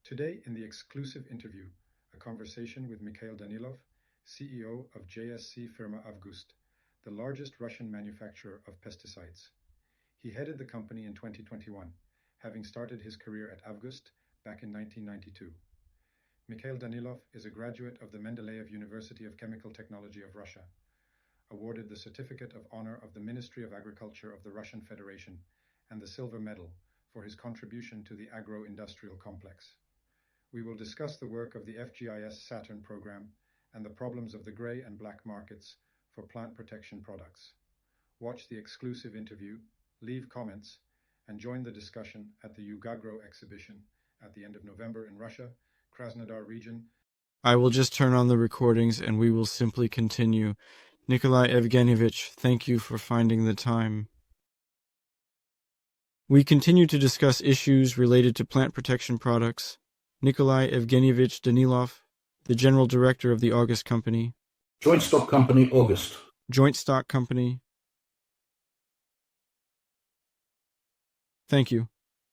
Today, in the exclusive interview, a conversation with Mikhail Danilov, CEO of JSC Firma August, the largest Russian manufacturer of pesticides. He headed the company in 2021, having started his career at August back in 1992. Mikhail Danilov is a graduate of the Mendeleev University of Chemical Technology of Russia, awarded the Certificate of Honor of the Ministry of Agriculture of the Russian Federation and the Silver Medal for his contribution to the agro-industrial complex. We will discuss the work of the FGIS Saturn program and the problems of the grey and black markets for plant protection products. Watch the exclusive interview, leave comments, and join the discussion at the Ugagro exhibition at the end of November in Russia, Krasnodar region. I will just turn on the recordings and we will simply continue. Nikolai Evgenyevich, thank you for finding the time. We continue to discuss issues related to plant protection products. Nikolai Evgenyevich Danilov, the General Director of the August Company. Joint Stock Company August. Joint Stock Company. Thank you.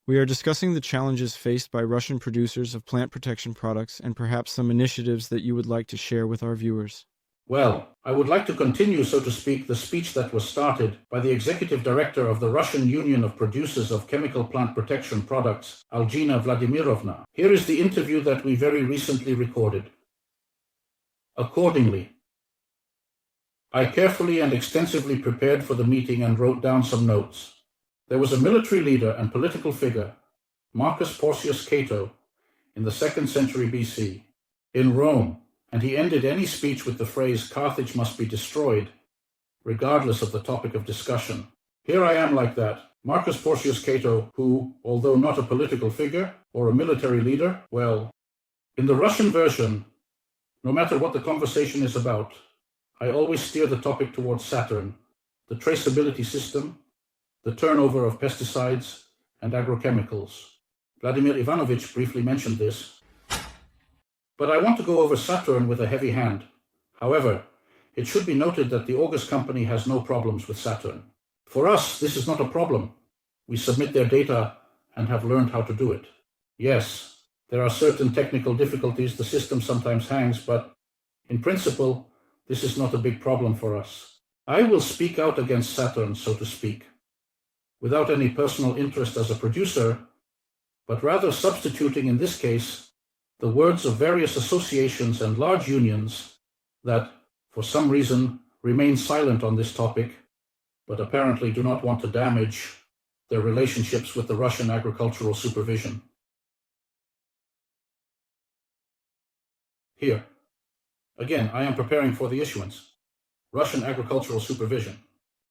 We are discussing the challenges faced by Russian producers of plant protection products and perhaps some initiatives that you would like to share with our viewers. Well, I would like to continue, so to speak, the speech that was started by the Executive Director of the Russian Union of Producers of Chemical Plant Protection Products, Algina Vladimirovna. Here is the interview that we very recently recorded. Accordingly, I carefully and extensively prepared for the meeting and wrote down some notes. There was a military leader and political figure, Marcus Porcius Cato, in the 2nd century BC, in Rome, and he ended any speech with the phrase, "Carthage must be destroyed," regardless of the topic of discussion. Here I am like that, Marcus Porcius Cato, who, although not a political figure or a military leader, well, in the Russian version, no matter what the conversation is about, I always steer the topic towards Saturn, the traceability system, the turnover of pesticides and agrochemicals. Vladimir Ivanovich briefly mentioned this. But I want to go over Saturn with a heavy hand. However, it should be noted that the August company has no problems with Saturn. For us, this is not a problem. We submit their data and have learned how to do it. Yes, there are certain technical difficulties, the system sometimes hangs, but in principle, this is not a big problem for us. I will speak out against Saturn, so to speak, without any personal interest as a producer, but rather substituting in this case the words of various associations and large unions that, for some reason, remain silent on this topic, but apparently do not want to damage their relationships with the Russian agricultural supervision. Here, again, I am preparing for the issuance. Russian agricultural supervision.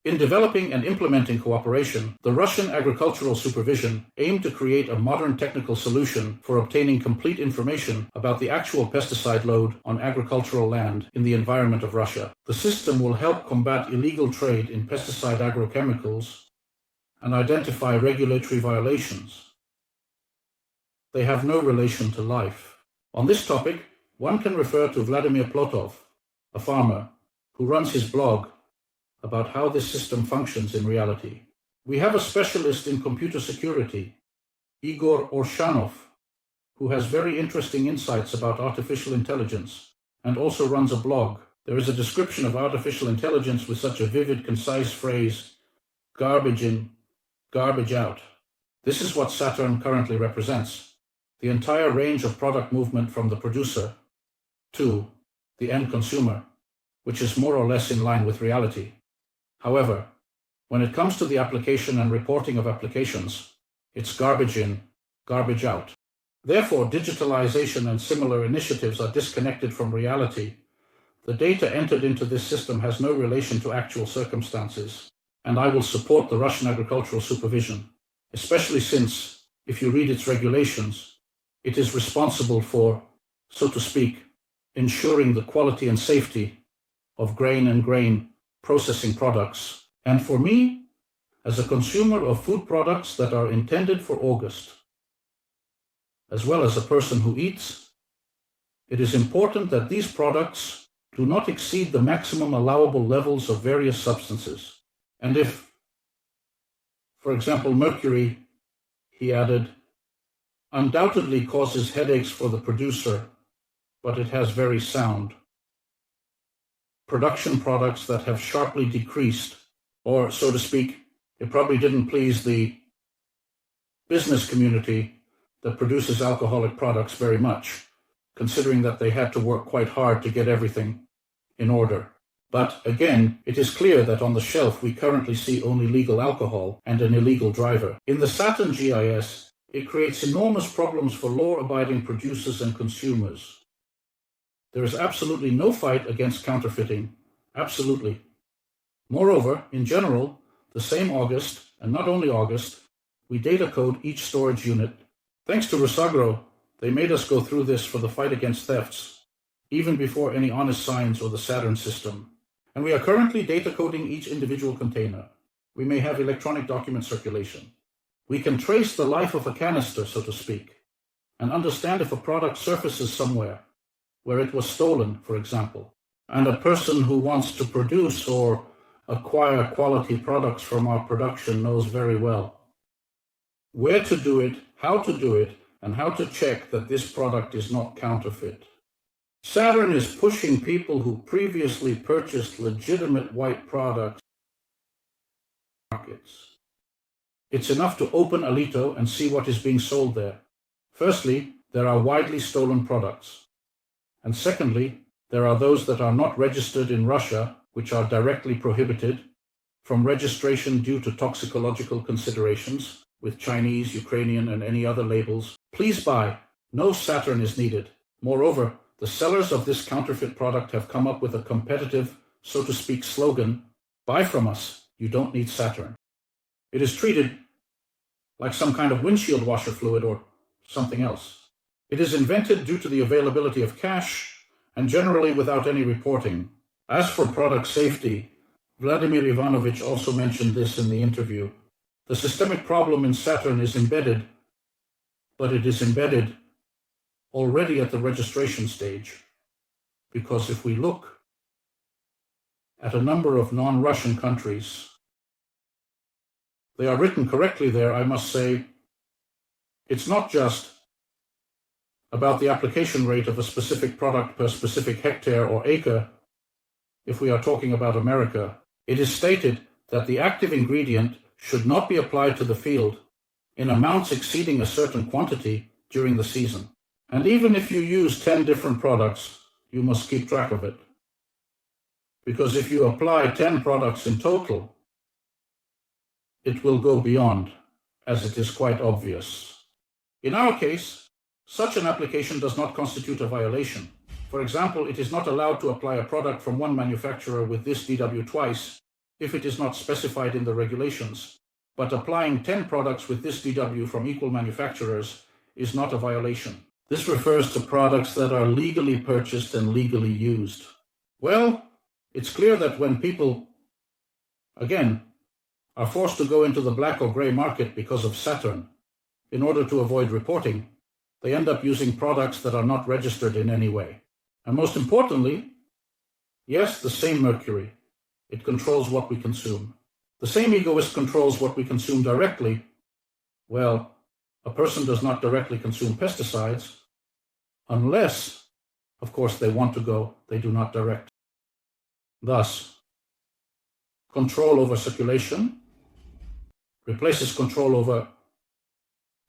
In developing and implementing cooperation, the Russian agricultural supervision aimed to create a modern technical solution for obtaining complete information about the actual pesticide load on agricultural land in the environment of Russia. The system will help combat illegal trade in pesticide agrochemicals and identify regulatory violations. They have no relation to life. On this topic, one can refer to Vladimir Plotov, a farmer, who runs his blog about how this system functions in reality. We have a specialist in computer security, Igor Orshanov, who has very interesting insights about artificial intelligence and also runs a blog. There is a description of artificial intelligence with such a vivid, concise phrase, garbage in, garbage out. This is what Saturn currently represents, the entire range of product movement from the producer to the end consumer, which is more or less in line with reality. However, when it comes to the application and reporting of applications, it's garbage in, garbage out. Therefore, digitalization and similar initiatives are disconnected from reality. The data entered into this system has no relation to actual circumstances, and I will support the Russian agricultural supervision, especially since, if you read its regulations, it is responsible for, so to speak, ensuring the quality and safety of grain and grain processing products, and for me, as a consumer of food products that are intended for August, as well as a person who eats, it is important that these products do not exceed the maximum allowable levels of various substances. And if, for example, mercury, he added, undoubtedly causes headaches for the producer, but it has very sound production products that have sharply decreased, or so to speak, it probably didn't please the business community that produces alcoholic products very much, considering that they had to work quite hard to get everything in order. But again, it is clear that on the shelf we currently see only legal alcohol and an illegal driver. In the Saturn GIS, it creates enormous problems for law-abiding producers and consumers. There is absolutely no fight against counterfeiting. Absolutely. Moreover, in general, the same August, and not only August, we data code each storage unit. Thanks to Rusagro, they made us go through this for the fight against thefts, even before any honest signs or the Saturn system. And we are currently data coding each individual container. We may have electronic document circulation. We can trace the life of a canister, so to speak, and understand if a product surfaces somewhere where it was stolen, for example, and a person who wants to produce or acquire quality products from our production knows very well where to do it, how to do it, and how to check that this product is not counterfeit. Saturn is pushing people who previously purchased legitimate white products markets. It's enough to open Alito and see what is being sold there. Firstly, there are widely stolen products. And secondly, there are those that are not registered in Russia, which are directly prohibited from registration due to toxicological considerations, with Chinese, Ukrainian, and any other labels. Please buy. No Saturn is needed. Moreover, the sellers of this counterfeit product have come up with a competitive, so to speak, slogan, "Buy from us, you don't need Saturn." It is treated like some kind of windshield washer fluid or something else. It is invented due to the availability of cash and generally without any reporting. As for product safety, Vladimir Ivanovich also mentioned this in the interview. The systemic problem in Saturn is embedded, but it is embedded already at the registration stage. Because if we look at a number of non-Russian countries, they are written correctly there, I must say. It's not just about the application rate of a specific product per specific hectare or acre. If we are talking about America, it is stated that the active ingredient should not be applied to the field in amounts exceeding a certain quantity during the season. And even if you use 10 different products, you must keep track of it. Because if you apply 10 products in total, it will go beyond, as it is quite obvious. In our case, such an application does not constitute a violation. For example, it is not allowed to apply a product from one manufacturer with this DW twice if it is not specified in the regulations, but applying 10 products with this DW from equal manufacturers is not a violation. This refers to products that are legally purchased and legally used. Well, it's clear that when people, again, are forced to go into the black or gray market because of Saturn in order to avoid reporting, they end up using products that are not registered in any way. And most importantly, yes, the same mercury. It controls what we consume. The same egoist controls what we consume directly. Well, a person does not directly consume pesticides unless, of course, they want to go, they do not direct. Thus, control over circulation replaces control over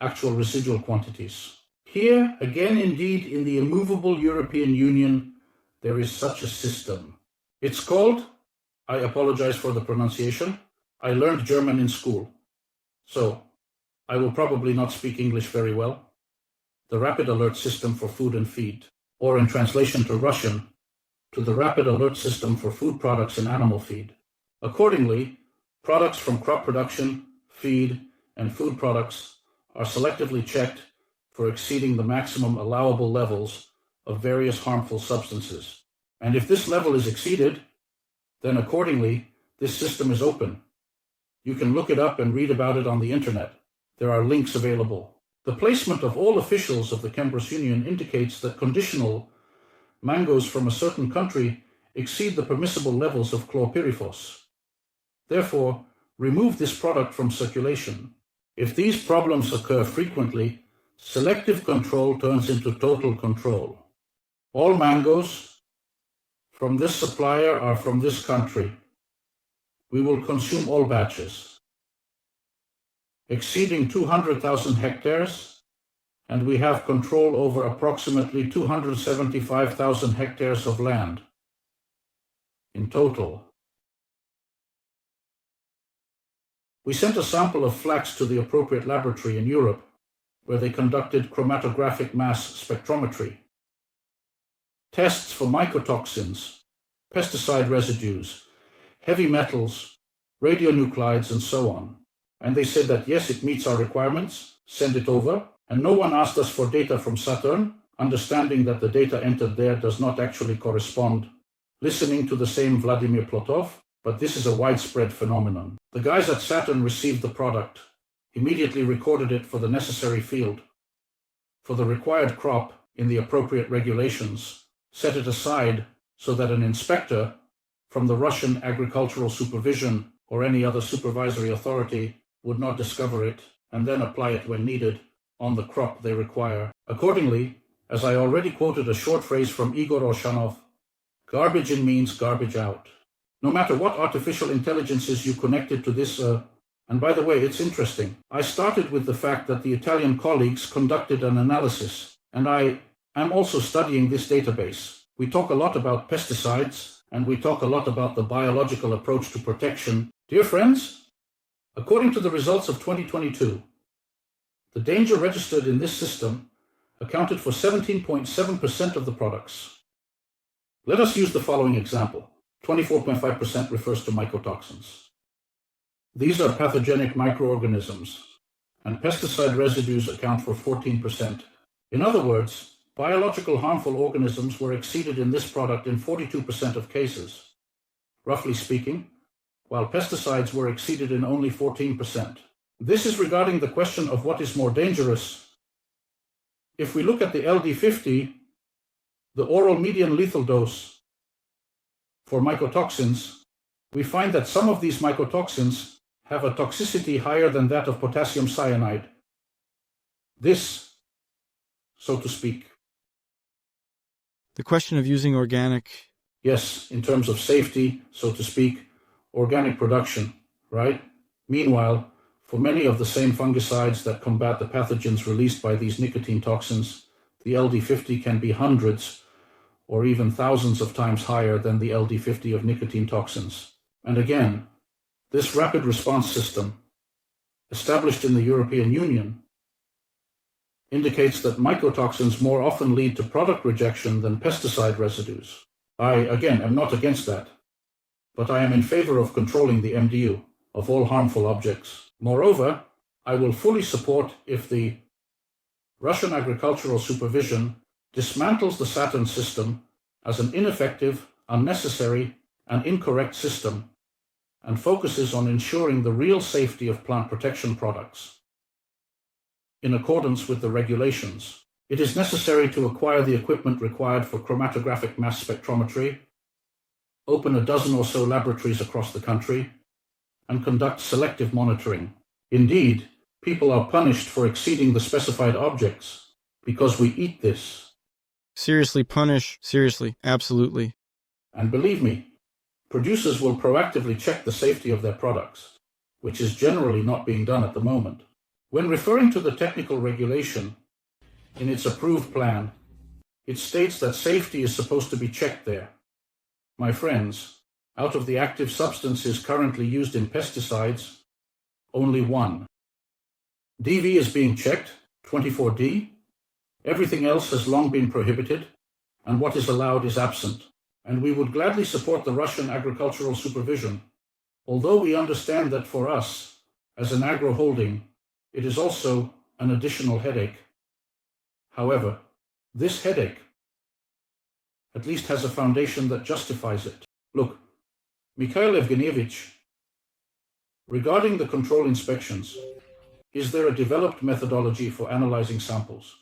actual residual quantities. Here, again, indeed, in the immovable European Union, there is such a system. It's called, I apologize for the pronunciation, I learned German in school, so I will probably not speak English very well, the Rapid Alert System for Food and Feed, or in translation to Russian, to the Rapid Alert System for Food Products and Animal Feed. Accordingly, products from crop production, feed, and food products are selectively checked for exceeding the maximum allowable levels of various harmful substances. And if this level is exceeded, then accordingly, this system is open. You can look it up and read about it on the internet. There are links available. The placement of all officials of the Chempress Union indicates that conditional mangoes from a certain country exceed the permissible levels of chlorpyrifos. Therefore, remove this product from circulation. If these problems occur frequently, selective control turns into total control. All mangoes from this supplier are from this country. We will consume all batches. Exceeding 200,000 hectares, and we have control over approximately 275,000 hectares of land in total. We sent a sample of flax to the appropriate laboratory in Europe, where they conducted chromatographic mass spectrometry. Tests for mycotoxins, pesticide residues, heavy metals, radionuclides, and so on. And they said that yes, it meets our requirements, send it over, and no one asked us for data from Saturn, understanding that the data entered there does not actually correspond, listening to the same Vladimir Plotov, but this is a widespread phenomenon. The guys at Saturn received the product, immediately recorded it for the necessary field, for the required crop in the appropriate regulations, set it aside so that an inspector from the Russian agricultural supervision or any other supervisory authority would not discover it and then apply it when needed on the crop they require. Accordingly, as I already quoted a short phrase from Igor Oshanov, garbage in means garbage out. No matter what artificial intelligences you connected to this, and by the way, it's interesting. I started with the fact that the Italian colleagues conducted an analysis, and I am also studying this database. We talk a lot about pesticides, and we talk a lot about the biological approach to protection. Dear friends, according to the results of 2022, the danger registered in this system accounted for 17.7% of the products. Let us use the following example. 24.5% refers to mycotoxins. These are pathogenic microorganisms, and pesticide residues account for 14%. In other words, biological harmful organisms were exceeded in this product in 42% of cases, roughly speaking, while pesticides were exceeded in only 14%. This is regarding the question of what is more dangerous. If we look at the LD50, the oral median lethal dose for mycotoxins, we find that some of these mycotoxins have a toxicity higher than that of potassium cyanide. This, so to speak. The question of using organic. Yes, in terms of safety, so to speak, organic production, right? Meanwhile, for many of the same fungicides that combat the pathogens released by these nicotine toxins, the LD50 can be hundreds or even thousands of times higher than the LD50 of nicotine toxins. And again, this rapid response system, established in the European Union, indicates that mycotoxins more often lead to product rejection than pesticide residues. I, again, am not against that, but I am in favor of controlling the MDU of all harmful objects. Moreover, I will fully support if the Russian agricultural supervision dismantles the Saturn system as an ineffective, unnecessary, and incorrect system and focuses on ensuring the real safety of plant protection products. In accordance with the regulations, it is necessary to acquire the equipment required for chromatographic mass spectrometry, open a dozen or so laboratories across the country, and conduct selective monitoring. Indeed, people are punished for exceeding the specified objects because we eat this. Seriously, punish. Seriously, absolutely. And believe me, producers will proactively check the safety of their products, which is generally not being done at the moment. When referring to the technical regulation, in its approved plan, it states that safety is supposed to be checked there. My friends, out of the active substances currently used in pesticides, only one. DV is being checked, 24D. Everything else has long been prohibited, and what is allowed is absent. And we would gladly support the Russian agricultural supervision, although we understand that for us, as an agro holding, it is also an additional headache. However, this headache at least has a foundation that justifies it. Look, Mikhail Evgenievich, regarding the control inspections, is there a developed methodology for analyzing samples?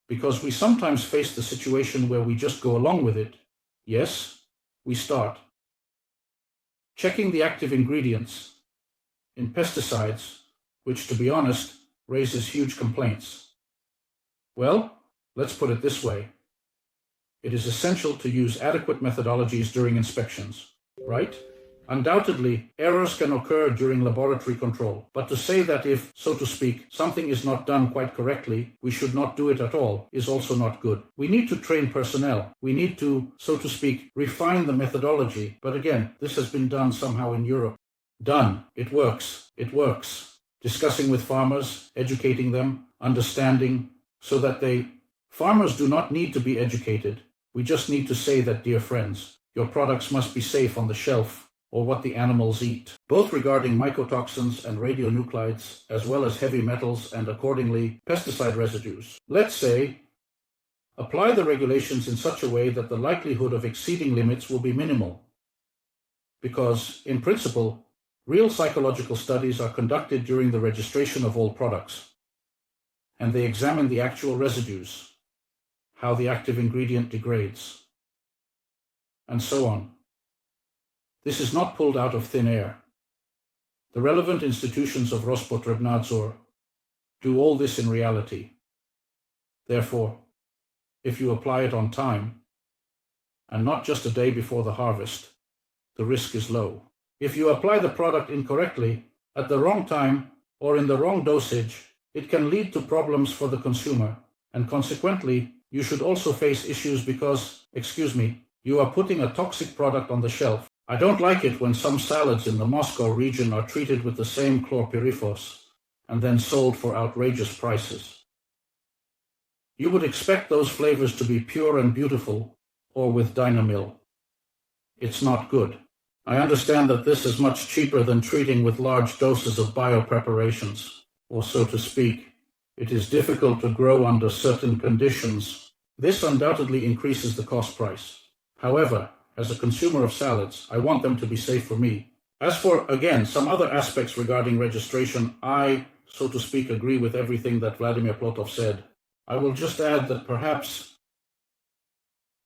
Because we sometimes face the situation where we just go along with it. Yes, we start checking the active ingredients in pesticides, which, to be honest, raises huge complaints. Well, let's put it this way. It is essential to use adequate methodologies during inspections, right? Undoubtedly, errors can occur during laboratory control, but to say that if, so to speak, something is not done quite correctly, we should not do it at all is also not good. We need to train personnel. We need to, so to speak, refine the methodology. But again, this has been done somehow in Europe. Done. It works. It works. Discussing with farmers, educating them, understanding, so that farmers do not need to be educated. We just need to say that, dear friends, your products must be safe on the shelf, or what the animals eat, both regarding mycotoxins and radionuclides, as well as heavy metals and, accordingly, pesticide residues. Let's say, apply the regulations in such a way that the likelihood of exceeding limits will be minimal. Because, in principle, real psychological studies are conducted during the registration of all products, and they examine the actual residues, how the active ingredient degrades, and so on. This is not pulled out of thin air. The relevant institutions of Rospotrebnadzor do all this in reality. Therefore, if you apply it on time, and not just a day before the harvest, the risk is low. If you apply the product incorrectly, at the wrong time, or in the wrong dosage, it can lead to problems for the consumer, and consequently, you should also face issues because, you are putting a toxic product on the shelf. I don't like it when some salads in the Moscow region are treated with the same chlorpyrifos and then sold for outrageous prices. You would expect those flavors to be pure and beautiful, or with Dynamil. It's not good. I understand that this is much cheaper than treating with large doses of biopreparations, or so to speak, it is difficult to grow under certain conditions. This undoubtedly increases the cost price. However, as a consumer of salads, I want them to be safe for me. As for, again, some other aspects regarding registration, I, so to speak, agree with everything that Vladimir Plotov said. I will just add that perhaps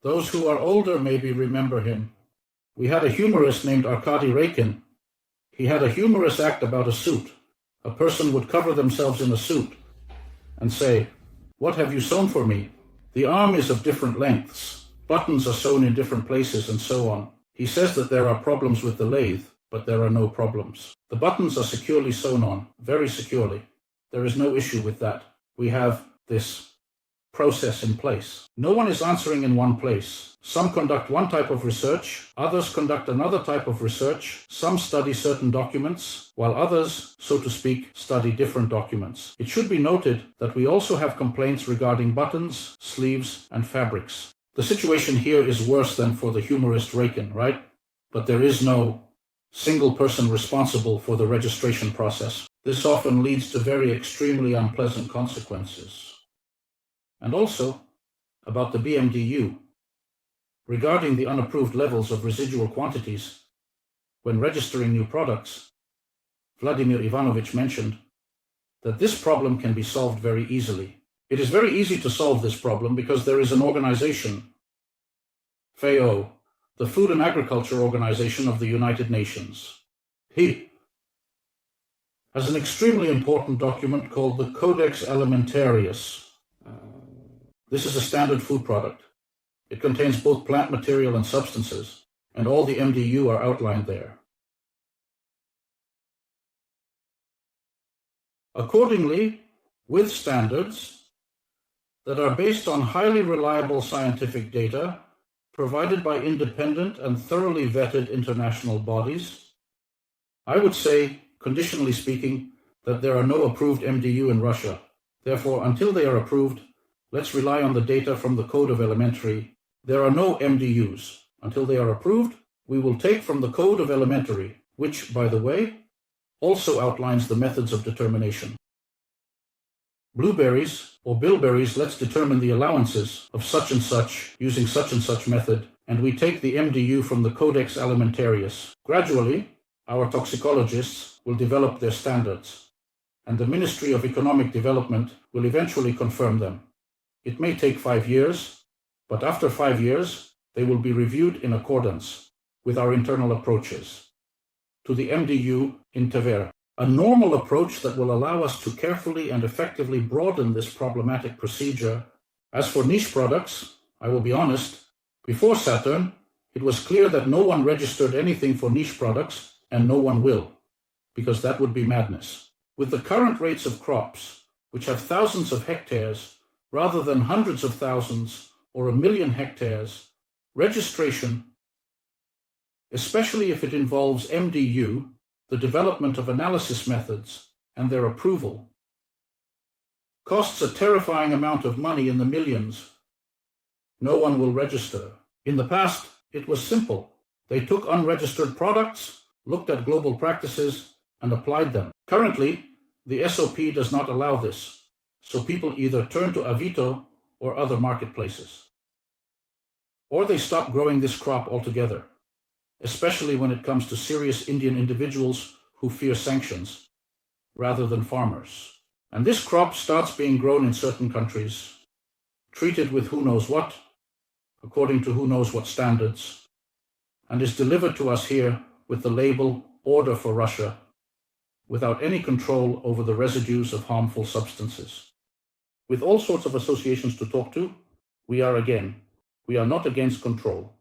those who are older maybe remember him. We had a humorist named Arkady Raykin. He had a humorous act about a suit. A person would cover themselves in a suit and say, "What have you sewn for me?" The arm is of different lengths. Buttons are sewn in different places and so on. He says that there are problems with the lathe, but there are no problems. The buttons are securely sewn on, very securely. There is no issue with that. We have this process in place. No one is answering in one place. Some conduct one type of research, others conduct another type of research, some study certain documents, while others, so to speak, study different documents. It should be noted that we also have complaints regarding buttons, sleeves, and fabrics. The situation here is worse than for the humorist Raykin, right? But there is no single person responsible for the registration process. This often leads to very extremely unpleasant consequences. And also, about the BMDU, regarding the unapproved levels of residual quantities, when registering new products, Vladimir Ivanovich mentioned that this problem can be solved very easily. It is very easy to solve this problem because there is an organization, FAO, the Food and Agriculture Organization of the United Nations. He has an extremely important document called the Codex Alimentarius. This is a standard food product. It contains both plant material and substances, and all the MDU are outlined there. Accordingly, with standards that are based on highly reliable scientific data provided by independent and thoroughly vetted international bodies, I would say, conditionally speaking, that there are no approved MDU in Russia. Therefore, until they are approved, let's rely on the data from the Code of Elementary. There are no MDUs. Until they are approved, we will take from the Code of Elementary, which, by the way, also outlines the methods of determination. Blueberries or bilberries, let's determine the allowances of such and such using such and such method, and we take the MDU from the Codex Alimentarius. Gradually, our toxicologists will develop their standards, and the Ministry of Economic Development will eventually confirm them. It may take 5 years, but after 5 years, they will be reviewed in accordance with our internal approaches to the MDU in Tver. A normal approach that will allow us to carefully and effectively broaden this problematic procedure. As for niche products, I will be honest, before Saturn, it was clear that no one registered anything for niche products, and no one will, because that would be madness. With the current rates of crops, which have thousands of hectares, rather than hundreds of thousands or 1 million hectares, registration, especially if it involves MDU, the development of analysis methods, and their approval, costs a terrifying amount of money in the millions. No one will register. In the past, it was simple. They took unregistered products, looked at global practices, and applied them. Currently, the SOP does not allow this, so people either turn to Avito or other marketplaces. Or they stop growing this crop altogether, especially when it comes to serious Indian individuals who fear sanctions, rather than farmers. And this crop starts being grown in certain countries, treated with who knows what, according to who knows what standards, and is delivered to us here with the label "Order for Russia," without any control over the residues of harmful substances. With all sorts of associations to talk to, we are not against control.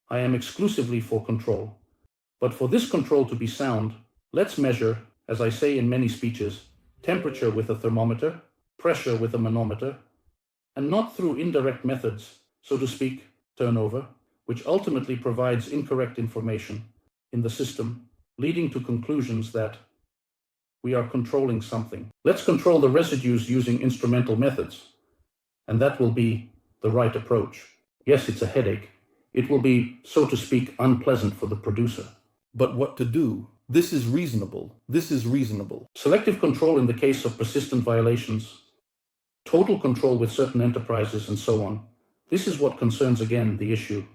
I am exclusively for control. But for this control to be sound, let's measure, as I say in many speeches, temperature with a thermometer, pressure with a manometer, and not through indirect methods, so to speak, turnover, which ultimately provides incorrect information in the system, leading to conclusions that we are controlling something. Let's control the residues using instrumental methods, and that will be the right approach. Yes, it's a headache. It will be, so to speak, unpleasant for the producer. But what to do? This is reasonable. This is reasonable. Selective control in the case of persistent violations, total control with certain enterprises, and so on. This is what concerns again the issue.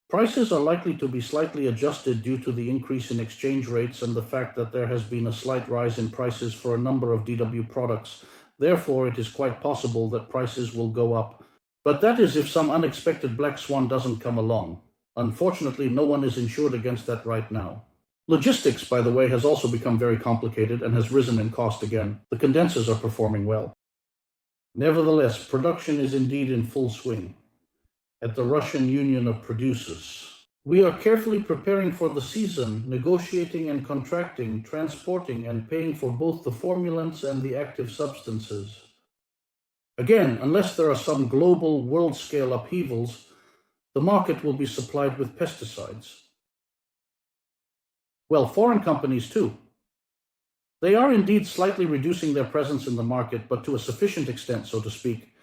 Prices are likely to be slightly adjusted due to the increase in exchange rates and the fact that there has been a slight rise in prices for a number of DW products. Therefore, it is quite possible that prices will go up. But that is if some unexpected black swan doesn't come along. Unfortunately, no one is insured against that right now. Logistics, by the way, has also become very complicated and has risen in cost again. The condensers are performing well. Nevertheless, production is indeed in full swing at the Russian Union of Producers. We are carefully preparing for the season, negotiating and contracting, transporting and paying for both the formulants and the active substances. Again, unless there are some global world-scale upheavals, the market will be supplied with pesticides. Well, foreign companies too. They are indeed slightly reducing their presence in the market, but to a sufficient extent, so to speak.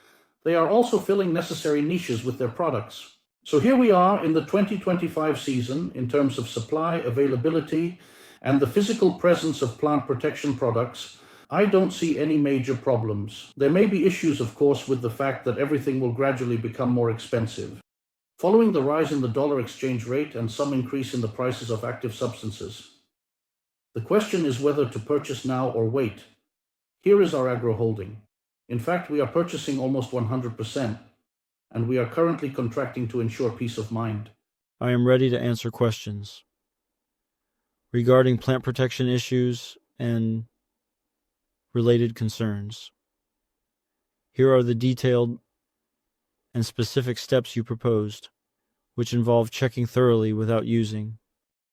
They are also filling necessary niches with their products. So here we are in the 2025 season in terms of supply, availability, and the physical presence of plant protection products. I don't see any major problems. There may be issues, of course, with the fact that everything will gradually become more expensive. Following the rise in the dollar exchange rate and some increase in the prices of active substances. The question is whether to purchase now or wait. Here is our agro holding. In fact, we are purchasing almost 100%, and we are currently contracting to ensure peace of mind. I am ready to answer questions regarding plant protection issues and related concerns. Here are the detailed and specific steps you proposed, which involve checking thoroughly without using.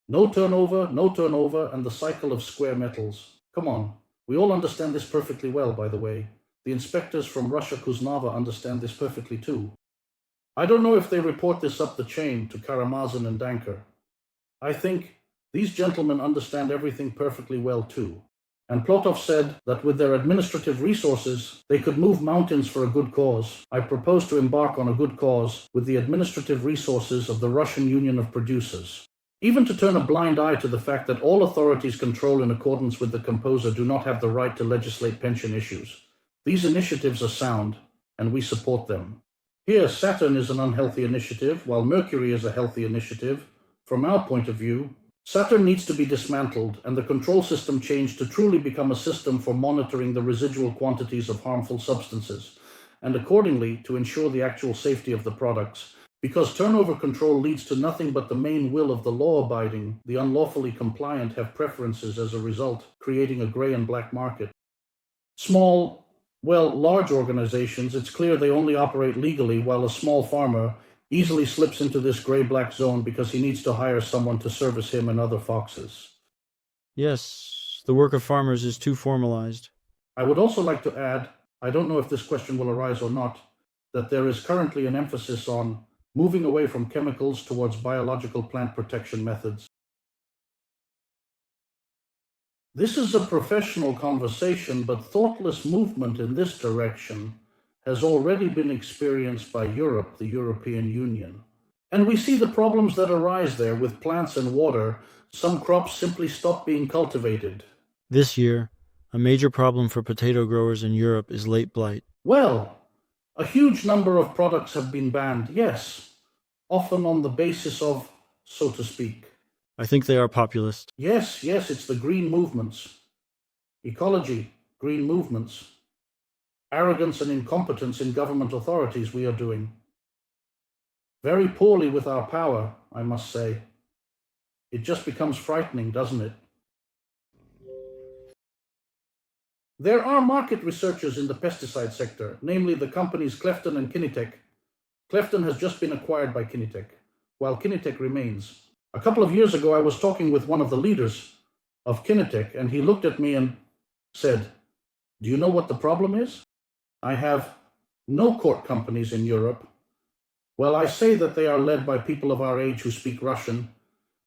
No turnover, and the cycle of square metals. Come on, we all understand this perfectly well, by the way. The inspectors from Russia Kuznava understand this perfectly too. I don't know if they report this up the chain to Karamazin and Danker. I think these gentlemen understand everything perfectly well too. And Plotov said that with their administrative resources, they could move mountains for a good cause. I propose to embark on a good cause with the administrative resources of the Russian Union of Producers. Even to turn a blind eye to the fact that all authorities control in accordance with the composer do not have the right to legislate pension issues. These initiatives are sound, and we support them. Here, Saturn is an unhealthy initiative, while Mercury is a healthy initiative. From our point of view, Saturn needs to be dismantled and the control system changed to truly become a system for monitoring the residual quantities of harmful substances, and accordingly to ensure the actual safety of the products, Because turnover control leads to nothing but the main will of the law-abiding, the unlawfully compliant have preferences as a result, creating a gray and black market. Small, large organizations, it's clear they only operate legally, while a small farmer easily slips into this gray-black zone because he needs to hire someone to service him and other foxes. Yes, the work of farmers is too formalized. I would also like to add, I don't know if this question will arise or not, that there is currently an emphasis on moving away from chemicals towards biological plant protection methods. This is a professional conversation, but thoughtless movement in this direction has already been experienced by Europe, the European Union. And we see the problems that arise there with plants and water. Some crops simply stop being cultivated. This year, a major problem for potato growers in Europe is late blight. Well, a huge number of products have been banned, yes, often on the basis of, so to speak. I think they are populist. Yes, it's the green movements. Ecology, green movements. Arrogance and incompetence in government authorities we are doing. Very poorly with our power, I must say. It just becomes frightening, doesn't it? There are market researchers in the pesticide sector, namely the companies Clefton and Kinetec. Clefton has just been acquired by Kinetec, while Kinetec remains. A couple of years ago, I was talking with one of the leaders of Kinetec, and he looked at me and said, "Do you know what the problem is? I have no cork companies in Europe." Well, I say that they are led by people of our age who speak Russian,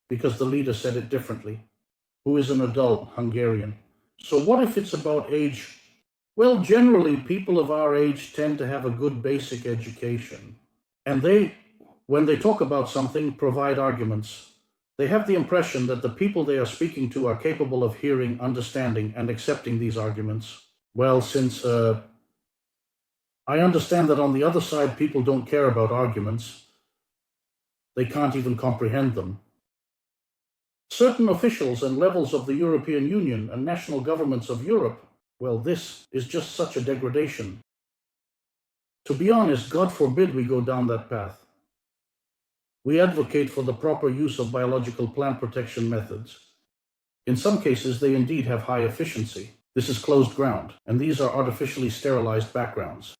because the leader said it differently, who is an adult Hungarian. So what if it's about age? Well, generally, people of our age tend to have a good basic education. And they, when they talk about something, provide arguments. They have the impression that the people they are speaking to are capable of hearing, understanding, and accepting these arguments. Well, since I understand that on the other side, people don't care about arguments. They can't even comprehend them. Certain officials and levels of the European Union and national governments of Europe, well, this is just such a degradation. To be honest, God forbid we go down that path. We advocate for the proper use of biological plant protection methods. In some cases, they indeed have high efficiency. This is closed ground, and these are artificially sterilized backgrounds.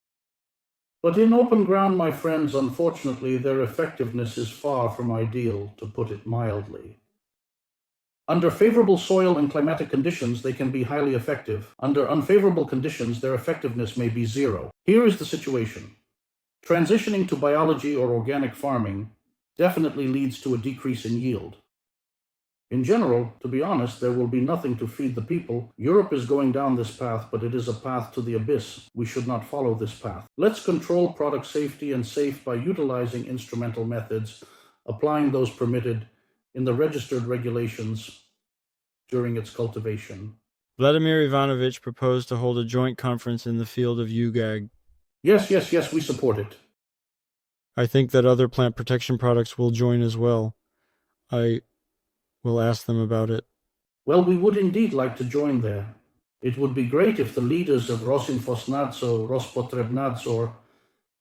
But in open ground, my friends, unfortunately, their effectiveness is far from ideal, to put it mildly. Under favorable soil and climatic conditions, they can be highly effective. Under unfavorable conditions, their effectiveness may be zero. Here is the situation. Transitioning to biology or organic farming definitely leads to a decrease in yield. In general, to be honest, there will be nothing to feed the people. Europe is going down this path, but it is a path to the abyss. We should not follow this path. Let's control product safety and safe by utilizing instrumental methods, applying those permitted in the registered regulations during its cultivation. Vladimir Ivanovich proposed to hold a joint conference in the field of UGAG. Yes, we support it. I think that other plant protection products will join as well. I will ask them about it. Well, we would indeed like to join there. It would be great if the leaders of Rosinfosnadzor, Rospotrebnadzor,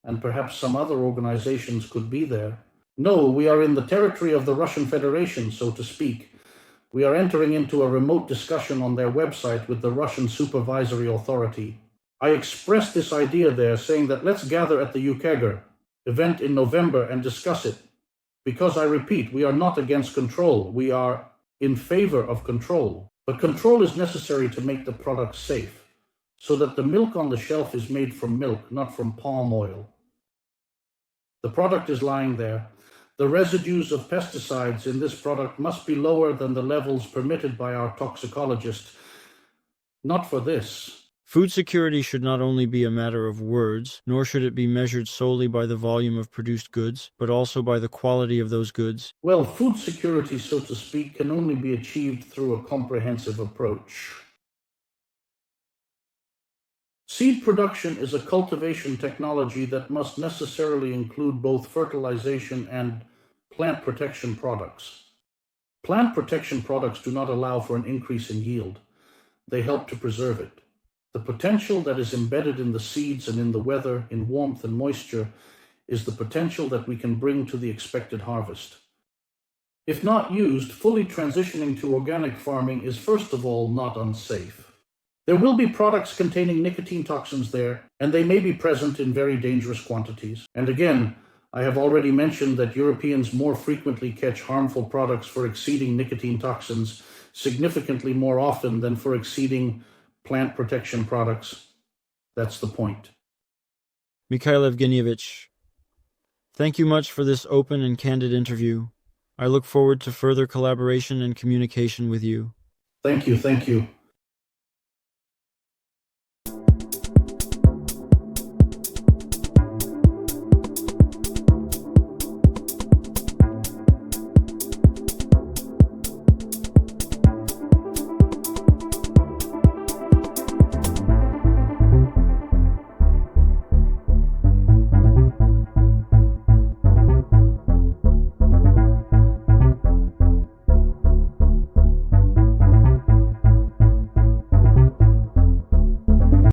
and perhaps some other organizations could be there. No, we are in the territory of the Russian Federation, so to speak. We are entering into a remote discussion on their website with the Russian Supervisory Authority. I expressed this idea there, saying that let's gather at the UKAGR event in November and discuss it. Because I repeat, we are not against control. We are in favor of control. But control is necessary to make the product safe, so that the milk on the shelf is made from milk, not from palm oil. The product is lying there. The residues of pesticides in this product must be lower than the levels permitted by our toxicologist. Not for this. Food security should not only be a matter of words, nor should it be measured solely by the volume of produced goods, but also by the quality of those goods. Well, food security, so to speak, can only be achieved through a comprehensive approach. Seed production is a cultivation technology that must necessarily include both fertilization and plant protection products. Plant protection products do not allow for an increase in yield. They help to preserve it. The potential that is embedded in the seeds and in the weather, in warmth and moisture, is the potential that we can bring to the expected harvest. If not used, fully transitioning to organic farming is first of all not unsafe. There will be products containing nicotine toxins there, and they may be present in very dangerous quantities. And again, I have already mentioned that Europeans more frequently catch harmful products for exceeding nicotine toxins significantly more often than for exceeding plant protection products. That's the point. Mikhail Evgenievich, thank you much for this open and candid interview. I look forward to further collaboration and communication with you. Thank you.